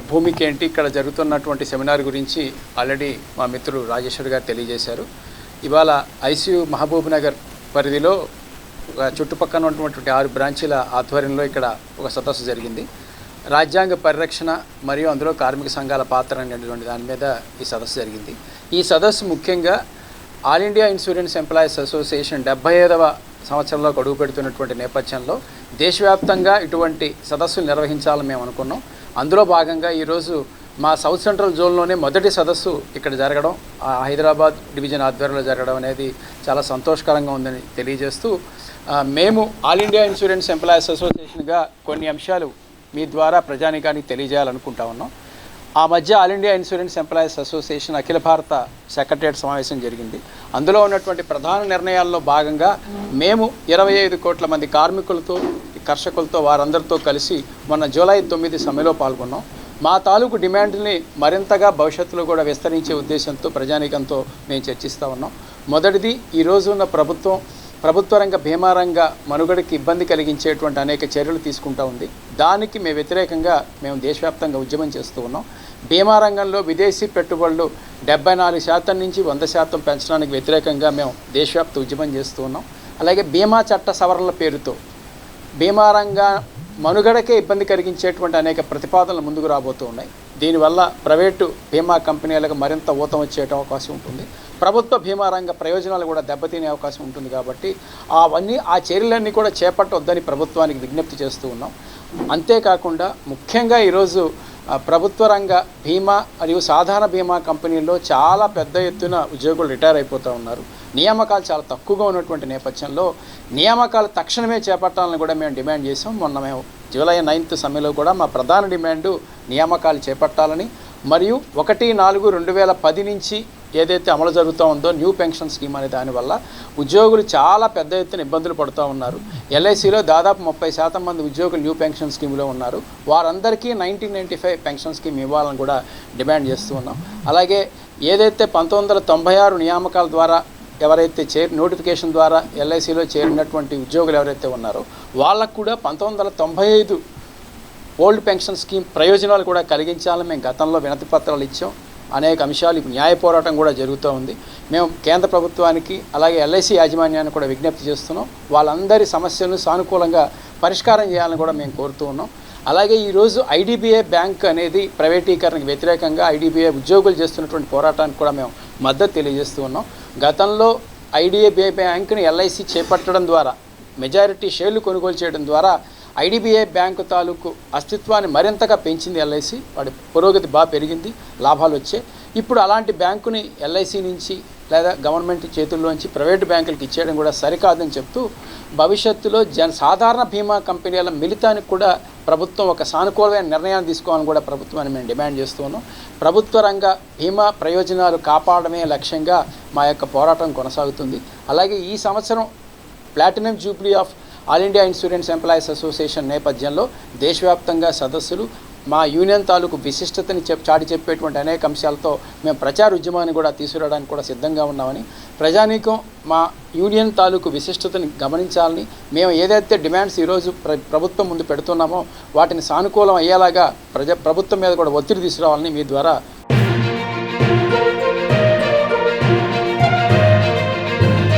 భూమికి ఏంటి ఇక్కడ జరుగుతున్నటువంటి సెమినార్ గురించి ఆల్రెడీ మా మిత్రుడు రాజేశ్వర్ గారు తెలియజేశారు. ఇవాళ ఐసీయూ మహబూబ్ నగర్ పరిధిలో చుట్టుపక్కల ఉన్నటువంటి 6 బ్రాంచీల ఆధ్వర్యంలో ఇక్కడ ఒక సదస్సు జరిగింది. రాజ్యాంగ పరిరక్షణ మరియు అందులో కార్మిక సంఘాల పాత్ర అనేటువంటి దాని మీద ఈ సదస్సు జరిగింది. ఈ సదస్సు ముఖ్యంగా All India insurance employees association 75వ సంవత్సరంలో అడుగు పెడుతున్నటువంటి నేపథ్యంలో దేశవ్యాప్తంగా ఇటువంటి సదస్సులు నిర్వహించాలని మేము అనుకున్నాం. అందులో భాగంగా ఈరోజు మా సౌత్ సెంట్రల్ జోన్లోనే మొదటి సదస్సు ఇక్కడ జరగడం, హైదరాబాద్ డివిజన్ ఆధ్వర్యంలో జరగడం అనేది చాలా సంతోషకరంగా ఉందని తెలియజేస్తూ, మేము ఆల్ ఇండియా ఇన్సూరెన్స్ ఎంప్లాయీస్ అసోసియేషన్గా కొన్ని అంశాలు మీ ద్వారా ప్రజానీకానికి తెలియజేయాలనుకుంటా ఉన్నాం. ఆ మధ్య all India insurance employees association అఖిల భారత సెక్రటరియట్ సమావేశం జరిగింది. అందులో ఉన్నటువంటి ప్రధాన నిర్ణయాల్లో భాగంగా మేము 25 కోట్ల మంది కార్మికులతో, కర్షకులతో, వారందరితో కలిసి మొన్న జూలై 9 సమ్మెలో పాల్గొన్నాం. మా తాలూకు డిమాండ్ని మరింతగా భవిష్యత్తులో కూడా విస్తరించే ఉద్దేశంతో ప్రజానీకంతో మేము చర్చిస్తూ ఉన్నాం. మొదటిది, ఈరోజు ఉన్న ప్రభుత్వ రంగ బీమా రంగ మనుగడకి ఇబ్బంది కలిగించేటువంటి అనేక చర్యలు తీసుకుంటూ ఉంది. దానికి మేము వ్యతిరేకంగా మేము దేశవ్యాప్తంగా ఉద్యమం చేస్తూ ఉన్నాం. బీమా రంగంలో విదేశీ పెట్టుబడులు 74% నుంచి 100% పెంచడానికి వ్యతిరేకంగా మేము దేశవ్యాప్త ఉద్యమం చేస్తూ ఉన్నాం. అలాగే బీమా చట్ట సవరణల పేరుతో బీమా రంగ మనుగడకే ఇబ్బంది కలిగించేటువంటి అనేక ప్రతిపాదనలు ముందుకు రాబోతూ ఉన్నాయి. దీనివల్ల ప్రైవేటు బీమా కంపెనీలకు మరింత ఊతం వచ్చే అవకాశం ఉంటుంది. ప్రభుత్వ బీమా రంగ ప్రయోజనాలు కూడా దెబ్బతినే అవకాశం ఉంటుంది. కాబట్టి ఆ చర్యలన్నీ కూడా చేపట్టొద్దని ప్రభుత్వానికి విజ్ఞప్తి చేస్తూ ఉన్నాం. అంతేకాకుండా ముఖ్యంగా ఈరోజు ప్రభుత్వ రంగ బీమా మరియు సాధారణ బీమా కంపెనీల్లో చాలా పెద్ద ఎత్తున ఉద్యోగులు రిటైర్ అయిపోతూ ఉన్నారు. నియామకాలు చాలా తక్కువగా ఉన్నటువంటి నేపథ్యంలో నియామకాలు తక్షణమే చేపట్టాలని కూడా మేము డిమాండ్ చేసాం. మొన్న మేము జూలై 9 సమ్మెలో కూడా మా ప్రధాన డిమాండు నియామకాలు చేపట్టాలని, మరియు 1/4/2010 నుంచి ఏదైతే అమలు జరుగుతూ ఉందో న్యూ పెన్షన్ స్కీమ్ అనే దానివల్ల ఉద్యోగులు చాలా పెద్ద ఎత్తున ఇబ్బందులు పడుతూ ఉన్నారు. ఎల్ఐసిలో దాదాపు 30% మంది ఉద్యోగులు న్యూ పెన్షన్ స్కీమ్లో ఉన్నారు. వారందరికీ 1995 పెన్షన్ స్కీమ్ ఇవ్వాలని కూడా డిమాండ్ చేస్తూ ఉన్నాం. అలాగే ఏదైతే 1996 నియామకాల ద్వారా ఎవరైతే నోటిఫికేషన్ ద్వారా ఎల్ఐసిలో చేరినటువంటి ఉద్యోగులు ఎవరైతే ఉన్నారో వాళ్ళకు కూడా 1995 ఓల్డ్ పెన్షన్ స్కీమ్ ప్రయోజనాలు కూడా కలిగించాలని మేము గతంలో వినతి పత్రాలు ఇచ్చాం. అనేక అంశాలు న్యాయ పోరాటం కూడా జరుగుతూ ఉంది. మేము కేంద్ర ప్రభుత్వానికి అలాగే ఎల్ఐసి యాజమాన్యాన్ని కూడా విజ్ఞప్తి చేస్తున్నాం. వాళ్ళందరి సమస్యలను సానుకూలంగా పరిష్కారం చేయాలని కూడా మేము కోరుతూ ఉన్నాం. అలాగే ఈరోజు ఐడిబిఐ బ్యాంక్ అనేది ప్రైవేటీకరణకు వ్యతిరేకంగా ఐడిబిఐ ఉద్యోగులు చేస్తున్నటువంటి పోరాటానికి కూడా మేము మద్దతు తెలియజేస్తూ ఉన్నాం. గతంలో ఐడిబిఐ బ్యాంకుని ఎల్ఐసి చేపట్టడం ద్వారా, మెజారిటీ షేర్లు కొనుగోలు చేయడం ద్వారా ఐడిబిఐ బ్యాంకు తాలూకు అస్తిత్వాన్ని మరింతగా పెంచింది ఎల్ఐసి. వాడి పురోగతి బాగా పెరిగింది, లాభాలు వచ్చాయి. ఇప్పుడు అలాంటి బ్యాంకుని ఎల్ఐసి నుంచి లేదా గవర్నమెంట్ చేతుల్లోంచి ప్రైవేటు బ్యాంకులకు ఇచ్చేయడం కూడా సరికాదని చెప్తూ, భవిష్యత్తులో సాధారణ బీమా కంపెనీల మిలితానికి కూడా ప్రభుత్వం ఒక సానుకూలమైన నిర్ణయాన్ని తీసుకోవాలని కూడా ప్రభుత్వాన్ని మేము డిమాండ్ చేస్తూ ఉన్నాం. ప్రభుత్వ రంగ బీమా ప్రయోజనాలు కాపాడమే లక్ష్యంగా మా యొక్క పోరాటం కొనసాగుతుంది. అలాగే ఈ సంవత్సరం platinum Jubilee of all India insurance employees association నేపథ్యంలో దేశవ్యాప్తంగా సదస్సులు, మా యూనియన్ తాలూకు విశిష్టతని చాటి చెప్పేటువంటి అనేక అంశాలతో మేము ప్రచార ఉద్యమాన్ని కూడా తీసుకురావడానికి కూడా సిద్ధంగా ఉన్నామని, ప్రజానీకం మా యూనియన్ తాలూకు విశిష్టతని గమనించాలని, మేము ఏదైతే డిమాండ్స్ ఈరోజు ప్రభుత్వం ముందు పెడుతున్నామో వాటిని సానుకూలం అయ్యేలాగా ప్రభుత్వం మీద కూడా ఒత్తిడి తీసుకురావాలని మీ ద్వారా